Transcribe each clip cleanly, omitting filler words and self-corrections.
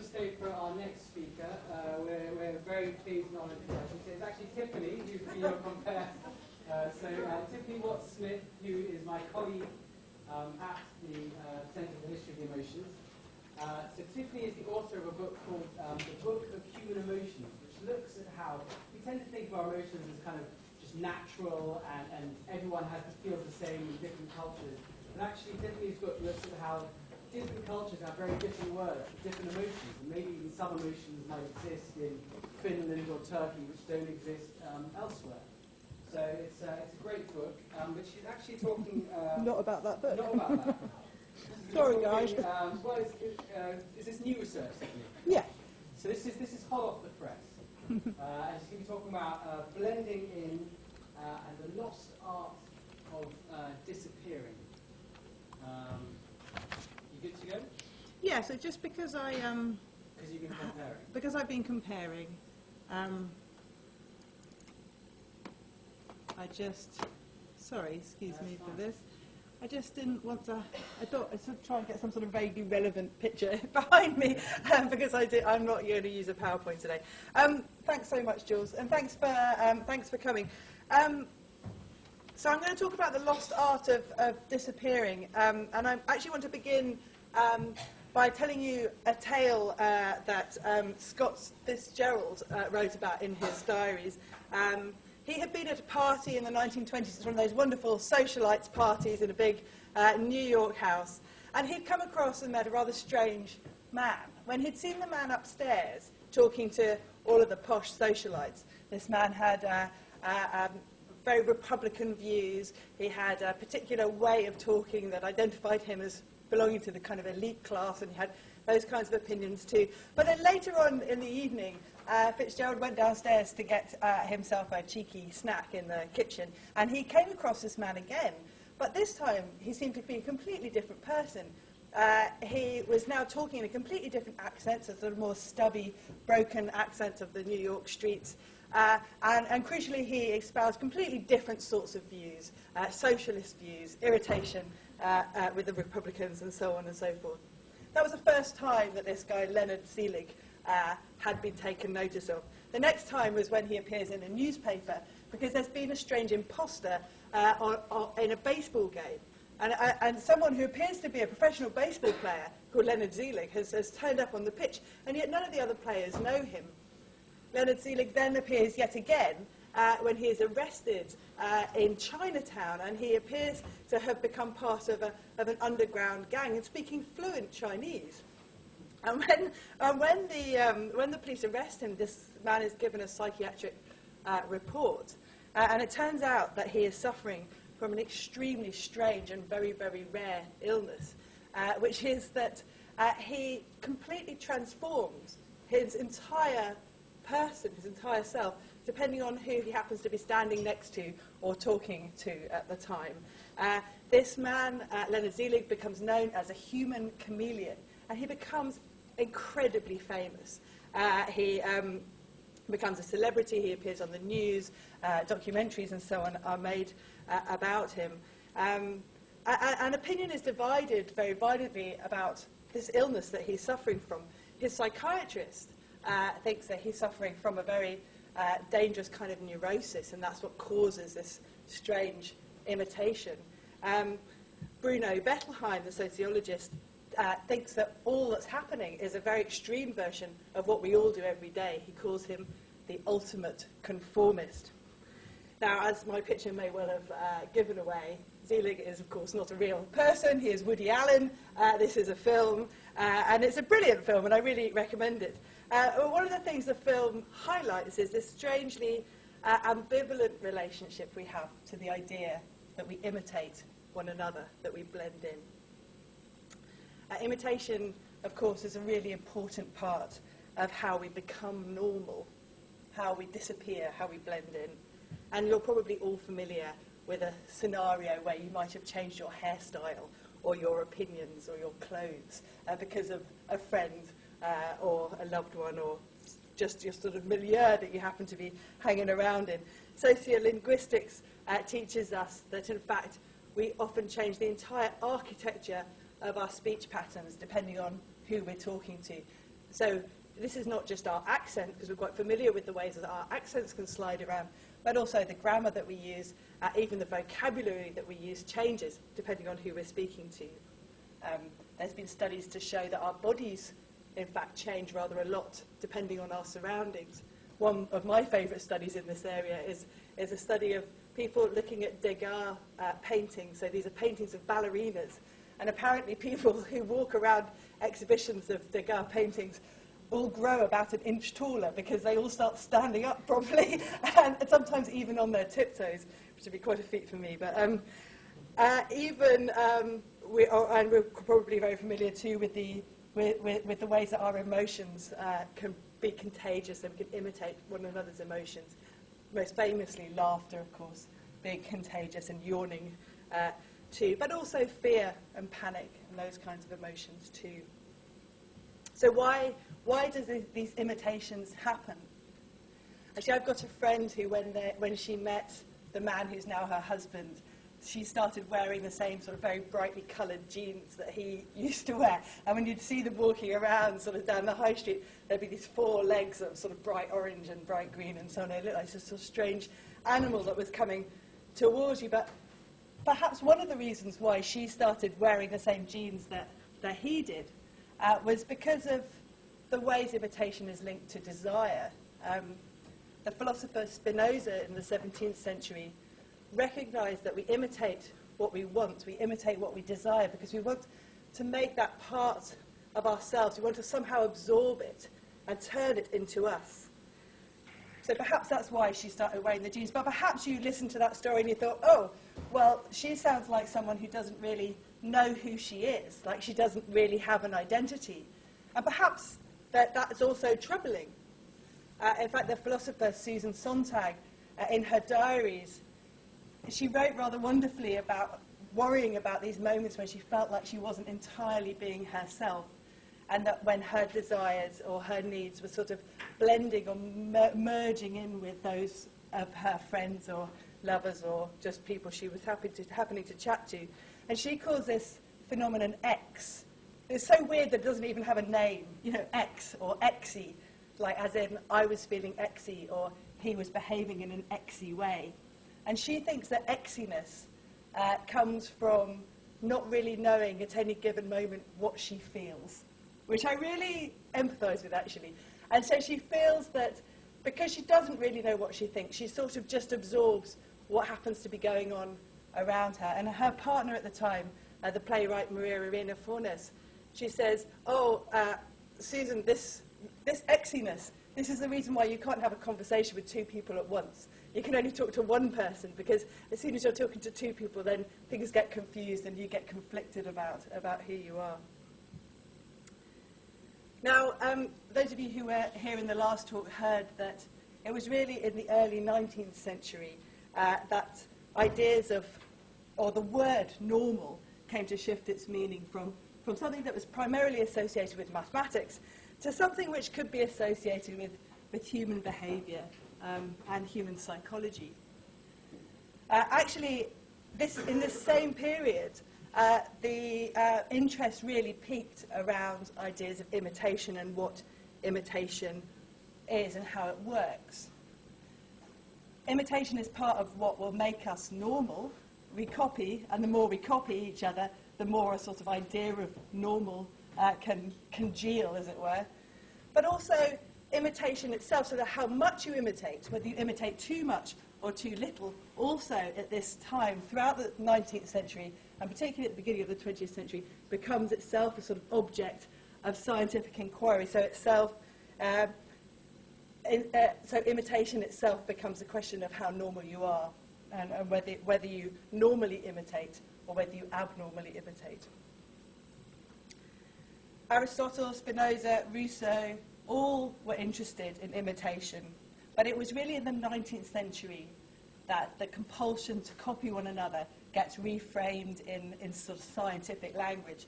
the stage for our next speaker. We're very pleased and honoured to have you. It's actually Tiffany, who's been your compare. Tiffany Watts-Smith, who is my colleague at the Centre for the History of the Emotions. Tiffany is the author of a book called The Book of Human Emotions, which looks at how we tend to think of our emotions as kind of just natural and everyone has to feel the same in different cultures. And actually, Tiffany's book looks at how different cultures have very different words for different emotions, and maybe even some emotions might exist in Finland or Turkey which don't exist elsewhere. So it's a great book, but she's actually talking... not about that book. Not about that. Sorry, guys. Is this new research, Tiffany? Yeah. So this is hot off the press. And she's going to be talking about blending in and the lost art of disappearing. You good to go? Yeah, so just because Because you've been comparing. because I've been comparing, sorry, excuse me for this. I just didn't want to, I thought I'd sort of try and get some sort of vaguely relevant picture behind me, because I'm not going to use a PowerPoint today. Thanks so much, Jules, and thanks for coming. So I'm going to talk about the lost art of disappearing, and I actually want to begin by telling you a tale that Scott Fitzgerald wrote about in his diaries. He had been at a party in the 1920s, it's one of those wonderful socialites parties in a big New York house, and he'd come across and met a rather strange man. When he'd seen the man upstairs talking to all of the posh socialites, this man had very Republican views. He had a particular way of talking that identified him as belonging to the kind of elite class, and he had those kinds of opinions too. But then later on in the evening, Fitzgerald went downstairs to get himself a cheeky snack in the kitchen, and he came across this man again. But this time, he seemed to be a completely different person. He was now talking in a completely different accent, a sort of more stubby, broken accent of the New York streets. And crucially, he espoused completely different sorts of views, socialist views, irritation with the Republicans, and so on and so forth. That was the first time that this guy, Leonard Seelig, had been taken notice of. The next time was when he appears in a newspaper, because there's been a strange imposter in a baseball game. And someone who appears to be a professional baseball player, called Leonard Seelig, has turned up on the pitch, and yet none of the other players know him. Leonard Seelig then appears yet again when he is arrested in Chinatown, and he appears to have become part of an underground gang and speaking fluent Chinese. And when the police arrest him, this man is given a psychiatric report, and it turns out that he is suffering from an extremely strange and very, very rare illness, which is that he completely transforms his entire person, his entire self, depending on who he happens to be standing next to or talking to at the time. This man, Leonard Seelig, becomes known as a human chameleon, and he becomes incredibly famous. He becomes a celebrity, he appears on the news, documentaries and so on are made about him. An opinion is divided very violently about this illness that he's suffering from. His psychiatrist thinks that he's suffering from a very dangerous kind of neurosis, and that's what causes this strange imitation. Bruno Bettelheim, the sociologist, thinks that all that's happening is a very extreme version of what we all do every day. He calls him the ultimate conformist. Now, as my picture may well have given away, Seelig is, of course, not a real person. He is Woody Allen. This is a film, and it's a brilliant film, and I really recommend it. One of the things the film highlights is this strangely ambivalent relationship we have to the idea that we imitate one another, that we blend in. Imitation, of course, is a really important part of how we become normal, how we disappear, how we blend in. And you're probably all familiar with a scenario where you might have changed your hairstyle or your opinions or your clothes because of a friend or a loved one, or just your sort of milieu that you happen to be hanging around in. Sociolinguistics teaches us that, in fact, we often change the entire architecture of our speech patterns depending on who we're talking to. So this is not just our accent, because we're quite familiar with the ways that our accents can slide around, but also the grammar that we use, even the vocabulary that we use changes depending on who we're speaking to. There's been studies to show that our bodies, in fact, change rather a lot depending on our surroundings. One of my favourite studies in this area is a study of people looking at Degas paintings. So these are paintings of ballerinas. And apparently people who walk around exhibitions of Degas paintings all grow about an inch taller because they all start standing up properly and sometimes even on their tiptoes, which would be quite a feat for me. But we're probably very familiar too with the ways that our emotions can be contagious and we can imitate one another's emotions. Most famously, laughter, of course, being contagious, and yawning too, but also fear and panic and those kinds of emotions too. So why does these imitations happen? Actually, I've got a friend who, when she met the man who's now her husband, she started wearing the same sort of very brightly coloured jeans that he used to wear. And when you'd see them walking around sort of down the high street, there'd be these four legs of sort of bright orange and bright green and so on. It looked like this sort of strange animal that was coming towards you. But perhaps one of the reasons why she started wearing the same jeans that he did was because of the ways imitation is linked to desire. The philosopher Spinoza in the 17th century recognized that we imitate what we want, we imitate what we desire, because we want to make that part of ourselves. We want to somehow absorb it and turn it into us. So perhaps that's why she started wearing the jeans. But perhaps you listened to that story and you thought, oh, well, she sounds like someone who doesn't really know who she is, like she doesn't really have an identity. And perhaps that's also troubling. In fact, the philosopher Susan Sontag, in her diaries, she wrote rather wonderfully about worrying about these moments when she felt like she wasn't entirely being herself, and that when her desires or her needs were sort of blending or merging in with those of her friends or lovers or just people she was happening to chat to. And she calls this phenomenon X. It's so weird that it doesn't even have a name, X or Xy, like as in I was feeling Xy or he was behaving in an Xy way. And she thinks that Xiness comes from not really knowing at any given moment what she feels, which I really empathise with, actually. And so she feels that because she doesn't really know what she thinks, she sort of just absorbs what happens to be going on around her. And her partner at the time, the playwright Maria Arena Fornes, she says, Susan, this Xiness, this is the reason why you can't have a conversation with two people at once. You can only talk to one person, because as soon as you're talking to two people, then things get confused and you get conflicted about who you are. Now, those of you who were here in the last talk heard that it was really in the early 19th century that ideas of, or the word normal, came to shift its meaning from something that was primarily associated with mathematics to something which could be associated with human behaviour and human psychology. Actually, in this same period, the interest really peaked around ideas of imitation and what imitation is and how it works. Imitation is part of what will make us normal. We copy, and the more we copy each other, the more a sort of idea of normal can congeal, as it were. But also imitation itself, so that how much you imitate, whether you imitate too much or too little, also at this time, throughout the 19th century, and particularly at the beginning of the 20th century, becomes itself a sort of object of scientific inquiry. So imitation itself becomes a question of how normal you are, and whether you normally imitate or whether you abnormally imitate. Aristotle, Spinoza, Rousseau, all were interested in imitation, but it was really in the 19th century that the compulsion to copy one another gets reframed in sort of scientific language.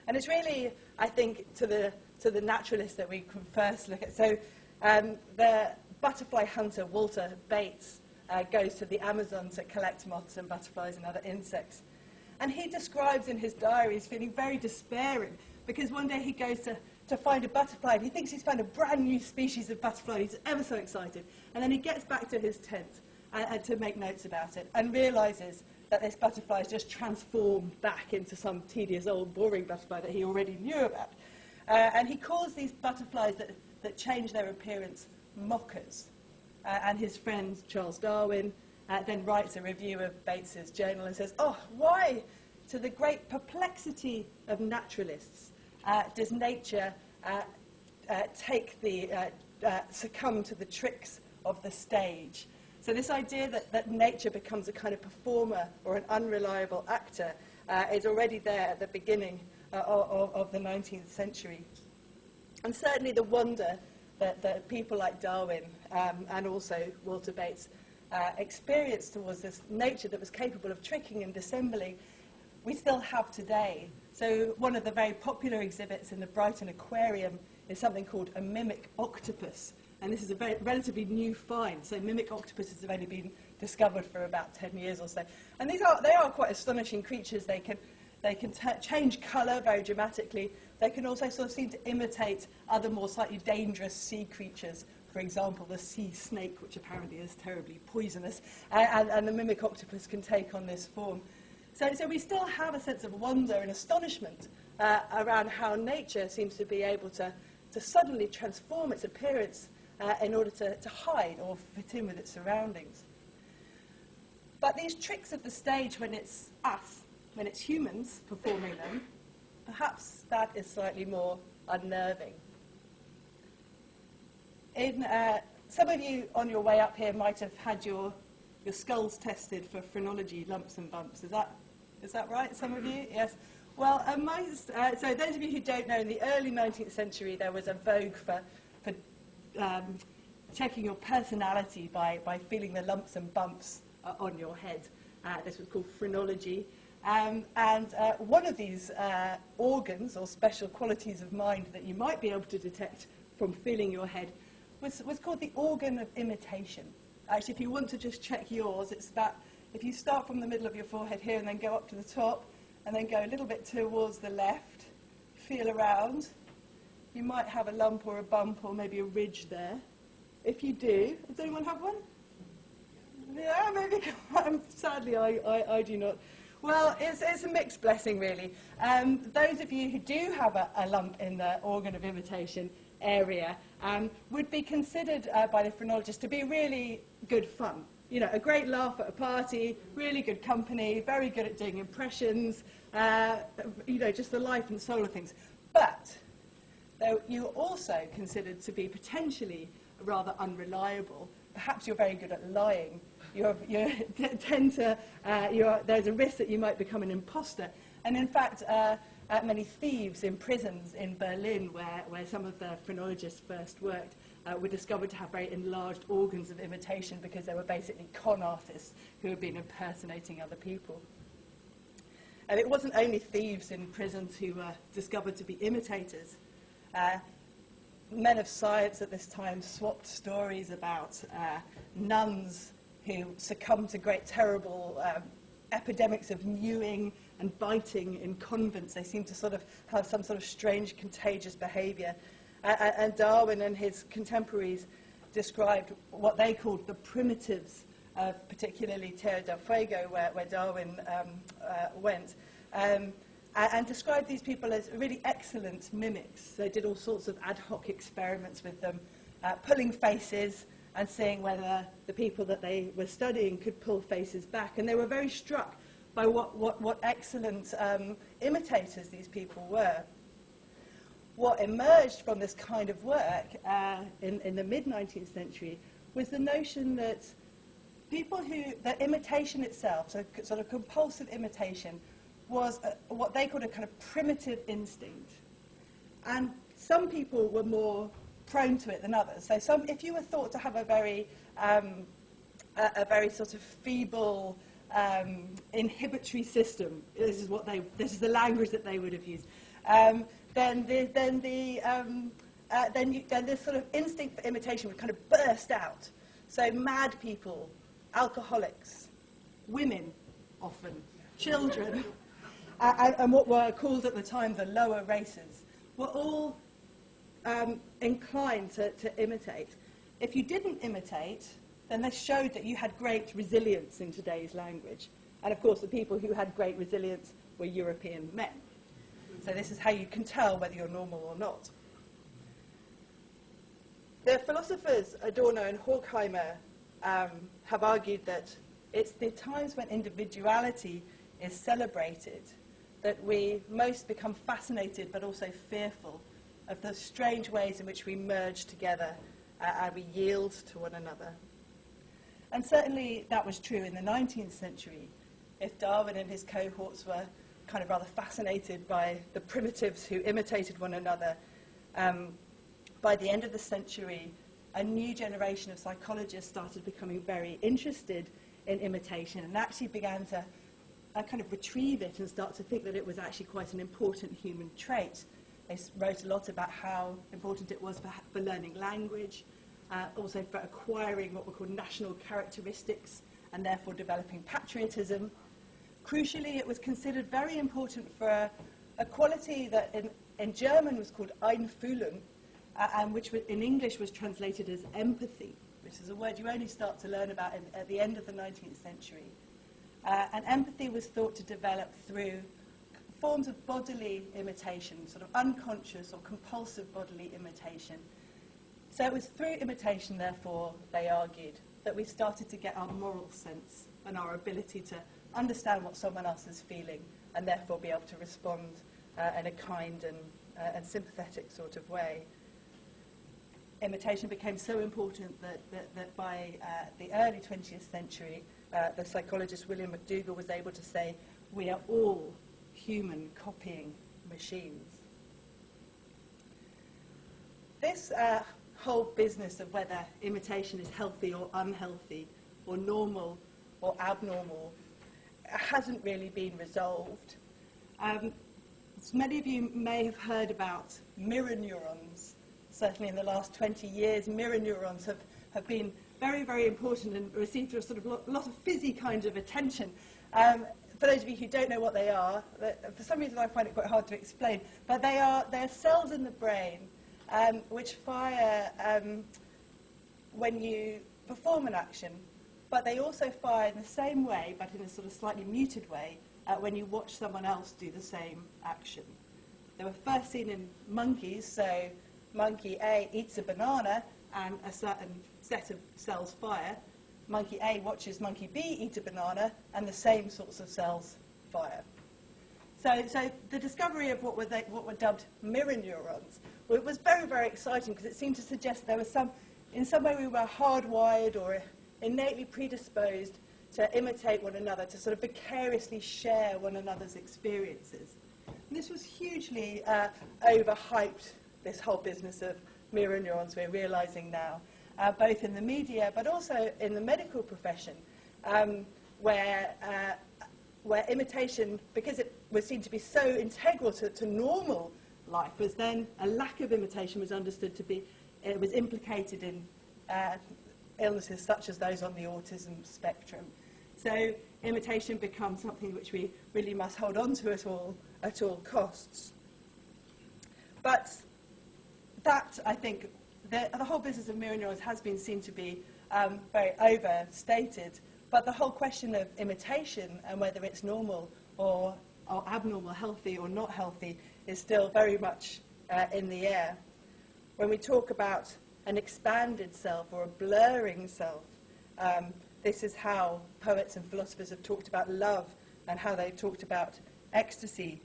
And it's really, I think, to the naturalists that we can first look at. So the butterfly hunter, Walter Bates, goes to the Amazon to collect moths and butterflies and other insects. And he describes in his diaries feeling very despairing, because one day he goes to to find a butterfly, and he thinks he's found a brand new species of butterfly, and he's ever so excited. And then he gets back to his tent and to make notes about it, and realises that this butterfly has just transformed back into some tedious old boring butterfly that he already knew about. And he calls these butterflies that change their appearance mockers. And his friend Charles Darwin then writes a review of Bates's journal and says, "Oh, why, to the great perplexity of naturalists, does nature succumb to the tricks of the stage?" So this idea that nature becomes a kind of performer or an unreliable actor is already there at the beginning of the 19th century. And certainly the wonder that people like Darwin and also Walter Bates experienced towards this nature that was capable of tricking and dissembling, we still have today. So one of the very popular exhibits in the Brighton Aquarium is something called a mimic octopus. And this is a very relatively new find. So mimic octopuses have only been discovered for about 10 years or so. And they are quite astonishing creatures. They can change colour very dramatically. They can also sort of seem to imitate other more slightly dangerous sea creatures. For example, the sea snake, which apparently is terribly poisonous. And the mimic octopus can take on this form. So we still have a sense of wonder and astonishment around how nature seems to be able to suddenly transform its appearance in order to hide or fit in with its surroundings. But these tricks of the stage, when it's us, when it's humans performing them, perhaps that is slightly more unnerving. Some of you on your way up here might have had your skulls tested for phrenology lumps and bumps. Is that right? Some of you? Yes. Well, so those of you who don't know, in the early 19th century there was a vogue for checking your personality by feeling the lumps and bumps on your head. This was called phrenology. And one of these organs or special qualities of mind that you might be able to detect from feeling your head was called the organ of imitation. Actually, if you want to just check yours, it's that if you start from the middle of your forehead here and then go up to the top and then go a little bit towards the left, feel around, you might have a lump or a bump or maybe a ridge there. If you do, does anyone have one? Yeah, maybe. Sadly, I do not. Well, it's a mixed blessing, really. Those of you who do have a lump in the organ of imitation area would be considered by the phrenologists to be really good fun. You know, a great laugh at a party, really good company, very good at doing impressions, just the life and soul of things. But you're also considered to be potentially rather unreliable. Perhaps you're very good at lying. There's a risk that you might become an imposter. And in fact, many thieves in prisons in Berlin, where some of the phrenologists first worked, were discovered to have very enlarged organs of imitation because they were basically con artists who had been impersonating other people. And it wasn't only thieves in prisons who were discovered to be imitators. Men of science at this time swapped stories about nuns who succumbed to great terrible epidemics of mewing and biting in convents. They seemed to sort of have some sort of strange contagious behaviour. And Darwin and his contemporaries described what they called the primitives, particularly Terra del Fuego, where Darwin went, and described these people as really excellent mimics. They did all sorts of ad hoc experiments with them, pulling faces and seeing whether the people that they were studying could pull faces back. And they were very struck by what excellent imitators these people were. What emerged from this kind of work in the mid-19th century was the notion that that imitation itself, so sort of compulsive imitation, was what they called a kind of primitive instinct. And some people were more prone to it than others. So if you were thought to have a very sort of feeble inhibitory system, this is the language that they would have used, then this sort of instinct for imitation would kind of burst out. So mad people, alcoholics, women often, children, and what were called at the time the lower races, were all inclined to imitate. If you didn't imitate, then they showed that you had great resilience in today's language. And of course, the people who had great resilience were European men. So this is how you can tell whether you're normal or not. The philosophers Adorno and Horkheimer have argued that it's the times when individuality is celebrated that we most become fascinated but also fearful of the strange ways in which we merge together and we yield to one another. And certainly that was true in the 19th century. If Darwin and his cohorts were kind of rather fascinated by the primitives who imitated one another, by the end of the century, a new generation of psychologists started becoming very interested in imitation and actually began to kind of retrieve it and start to think that it was actually quite an important human trait. They wrote a lot about how important it was for learning language, also for acquiring what were called national characteristics and therefore developing patriotism. Crucially, it was considered very important for a quality that in German was called Einfühlung, and which in English was translated as empathy, which is a word you only start to learn about at the end of the 19th century. And empathy was thought to develop through forms of bodily imitation, sort of unconscious or compulsive bodily imitation. So it was through imitation, therefore, they argued, that we started to get our moral sense and our ability to understand what someone else is feeling and therefore be able to respond in a kind and sympathetic sort of way. Imitation became so important that by the early 20th century, the psychologist William McDougall was able to say, we are all human copying machines. This whole business of whether imitation is healthy or unhealthy, or normal or abnormal, hasn't really been resolved. Many of you may have heard about mirror neurons. Certainly in the last 20 years, mirror neurons have been very, very important and received a sort of lot of fizzy kind of attention. For those of you who don't know what they are, for some reason I find it quite hard to explain, but they're cells in the brain which fire when you perform an action, but they also fire in the same way, but in a sort of slightly muted way, when you watch someone else do the same action. They were first seen in monkeys, so monkey A eats a banana and a certain set of cells fire. Monkey A watches monkey B eat a banana and the same sorts of cells fire. So the discovery of what were dubbed mirror neurons was very, very exciting because it seemed to suggest there was in some way we were hardwired or innately predisposed to imitate one another, to sort of vicariously share one another's experiences. And this was hugely overhyped, this whole business of mirror neurons we're realizing now, both in the media but also in the medical profession, where imitation, because it was seen to be so integral to normal life, was then a lack of imitation was understood to be, it was implicated in illnesses such as those on the autism spectrum. So imitation becomes something which we really must hold on to at all costs. But that, I think, the whole business of mirror neurons has been seen to be very overstated. But the whole question of imitation and whether it's normal or abnormal, healthy or not healthy, is still very much in the air. When we talk about an expanded self or a blurring self, this is how poets and philosophers have talked about love and how they talked about ecstasy.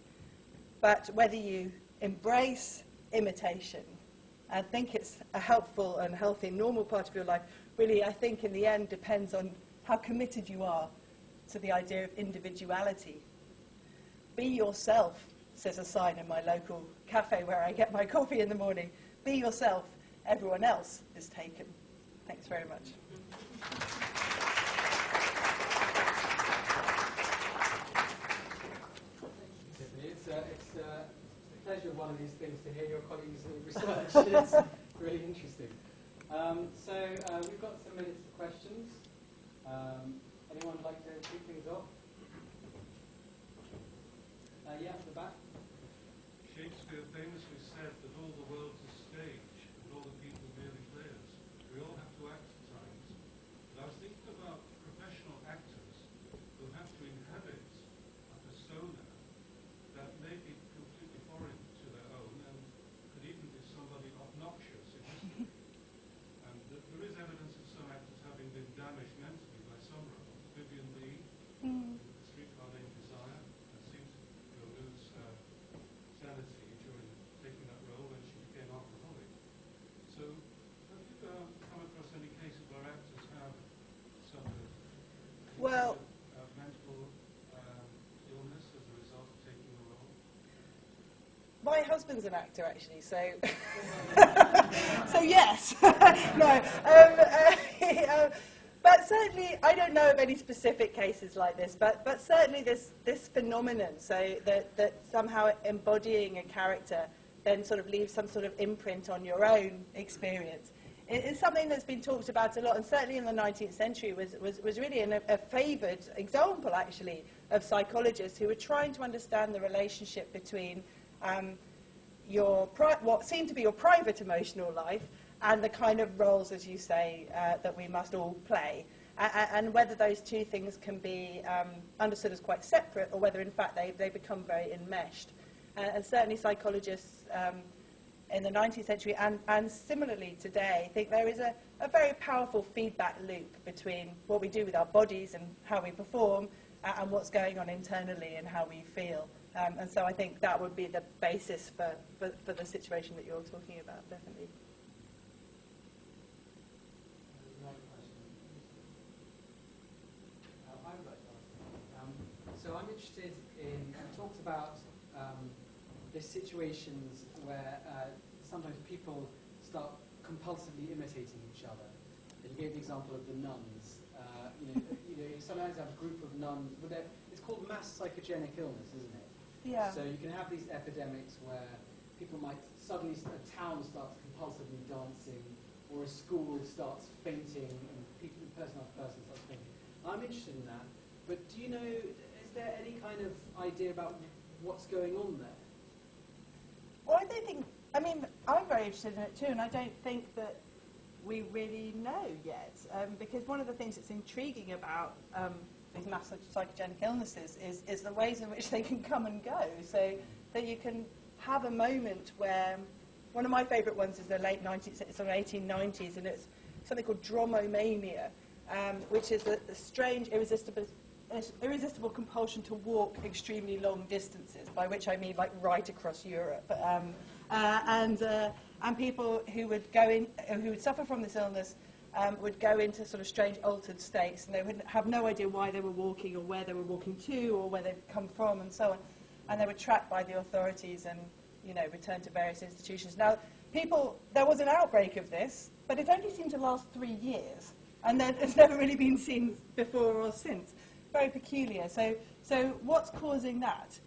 But whether you embrace imitation and think it's a helpful and healthy, normal part of your life, really, I think in the end depends on how committed you are to the idea of individuality. Be yourself, says a sign in my local cafe where I get my coffee in the morning. Be yourself, everyone else is taken. Thanks very much. Tiffany, it's a pleasure one of these things to hear your colleagues' research. It's really interesting. We've got some minutes for questions. Anyone like to kick things off? Yeah, at the back. Should Shakespeare famously said that all the world's a stage and all the people merely players. We all have to act at times. But I was thinking about professional actors who have to inhabit a persona that may be completely foreign to their own and could even be somebody obnoxious in history. And there is evidence of some actors having been damaged mentally by some roles. Vivian Lee, Streetcar Named Desire, seemed to lose sanity during taking that role when she became alcoholic. So, have you come across any cases where actors have suffered mental illness as a result of taking a role? My husband's an actor, actually, so so yes, no. But certainly, I don't know of any specific cases like this. But certainly, this phenomenon, so that somehow embodying a character then sort of leaves some sort of imprint on your own experience. It's something that's been talked about a lot, and certainly in the 19th century was really a favoured example, actually, of psychologists who were trying to understand the relationship between what seemed to be your private emotional life and the kind of roles, as you say, that we must all play, and whether those two things can be understood as quite separate or whether, in fact, they become very enmeshed. And certainly psychologists in the 19th century and similarly today think there is a very powerful feedback loop between what we do with our bodies and how we perform and what's going on internally and how we feel. And so I think that would be the basis for the situation that you're talking about, definitely. I would like to ask. So I'm interested in, you talked about the situations where sometimes people start compulsively imitating each other. And you gave the example of the nuns. You sometimes have a group of nuns, but it's called mass psychogenic illness, isn't it? Yeah. So you can have these epidemics where people might suddenly, a town starts compulsively dancing, or a school starts fainting, and person after person starts fainting. I'm interested in that, but do you know, is there any kind of idea about what's going on there? Well, I don't think, I'm very interested in it too, and I don't think that we really know yet, because one of the things that's intriguing about these mass psychogenic illnesses is the ways in which they can come and go, so that you can have a moment where, one of my favourite ones is the late 1890s, and it's something called dromomania, which is the strange, irresistible compulsion to walk extremely long distances, by which I mean like right across Europe, and people who would who would suffer from this illness would go into sort of strange altered states, and they would have no idea why they were walking or where they were walking to or where they'd come from and so on, and they were tracked by the authorities and returned to various institutions. Now, there was an outbreak of this, but it only seemed to last 3 years, and then it's never really been seen before or since. Very peculiar. So what's causing that?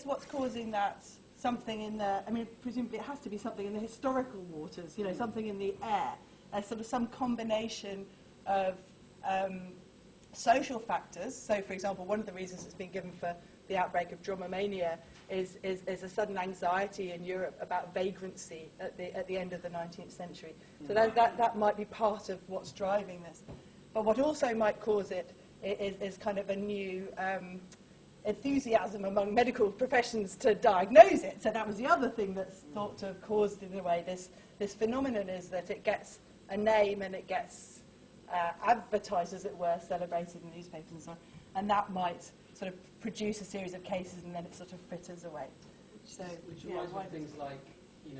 What's causing that something in the, presumably it has to be something in the historical waters, something in the air, sort of some combination of social factors. So, for example, one of the reasons that's been given for the outbreak of dromomania is a sudden anxiety in Europe about vagrancy at the end of the 19th century. So that might be part of what's driving this. But what also might cause it is kind of a new enthusiasm among medical professions to diagnose it. So that was the other thing that's thought to have caused, in a way, this phenomenon, is that it gets a name and it gets advertised, as it were, celebrated in newspapers and so on. And that might sort of produce a series of cases, and then it sort of fritters away. Which reminds me of things like,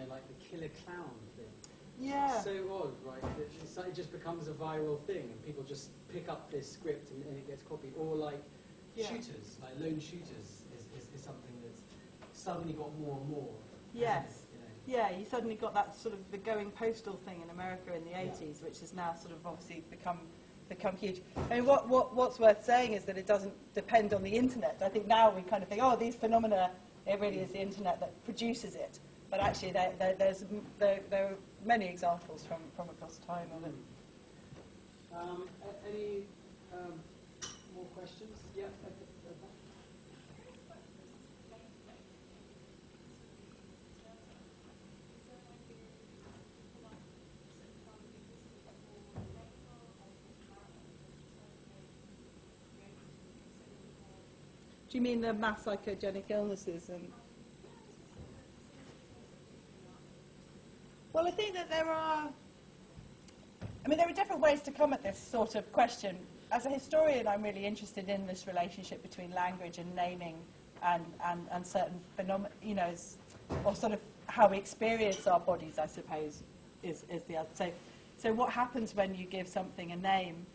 like the killer clown thing. Yeah. It's so odd, right? That it just becomes a viral thing, and people just pick up this script and it gets copied. Or like shooters, like lone shooters, is something that's suddenly got more and more. Yes. Yeah, you suddenly got that sort of the going postal thing in America in the 80s, which has now sort of obviously become huge. What's worth saying is that it doesn't depend on the internet. I think now we kind of think, these phenomena, it really is the internet that produces it. But actually, there are many examples from across time of it. Any more questions? Yeah. Do you mean the mass psychogenic illnesses? And well, I think that there are different ways to come at this sort of question. As a historian, I'm really interested in this relationship between language and naming and certain phenomena, you know, or sort of how we experience our bodies, I suppose, is the other. So what happens when you give something a name,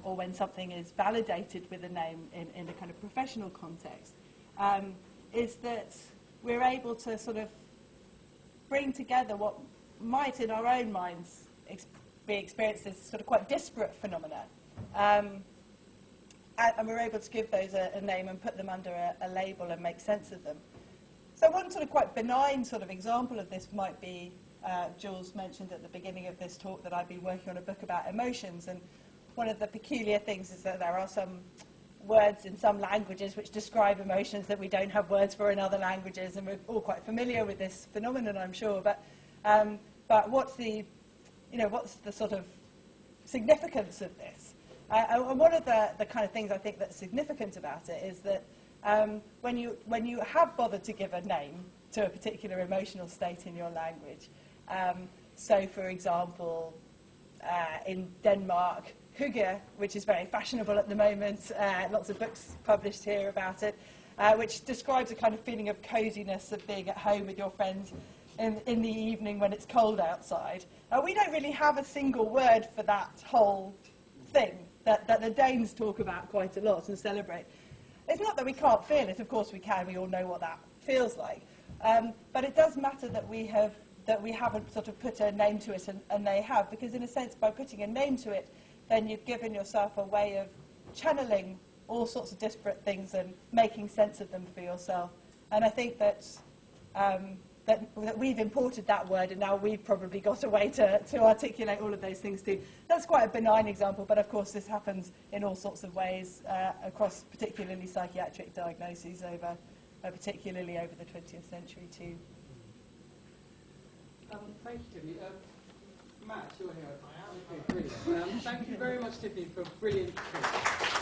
or when something is validated with a name in a kind of professional context, is that we're able to sort of bring together what might in our own minds be experienced as sort of quite disparate phenomena. And we're able to give those a name and put them under a label and make sense of them. So one sort of quite benign sort of example of this might be, Jules mentioned at the beginning of this talk that I've been working on a book about emotions, and one of the peculiar things is that there are some words in some languages which describe emotions that we don't have words for in other languages, and we're all quite familiar with this phenomenon, I'm sure. But what's the sort of significance of this? And one of the kind of things I think that's significant about it is that when you have bothered to give a name to a particular emotional state in your language, so for example, in Denmark, hygge, which is very fashionable at the moment, lots of books published here about it, which describes a kind of feeling of coziness of being at home with your friends in the evening when it's cold outside. We don't really have a single word for that whole thing that the Danes talk about quite a lot and celebrate. It's not that we can't feel it, of course we can, we all know what that feels like. But it does matter that we haven't sort of put a name to it, and they have, because in a sense by putting a name to it, then you've given yourself a way of channeling all sorts of disparate things and making sense of them for yourself. And I think that that we've imported that word, and now we've probably got a way to articulate all of those things too. That's quite a benign example, but of course this happens in all sorts of ways across particularly psychiatric diagnoses particularly over the 20th century too. Thank you, Tiffany. Matt, you're here. I am. Okay, brilliant. Thank you very much, Tiffany, for a brilliant talk.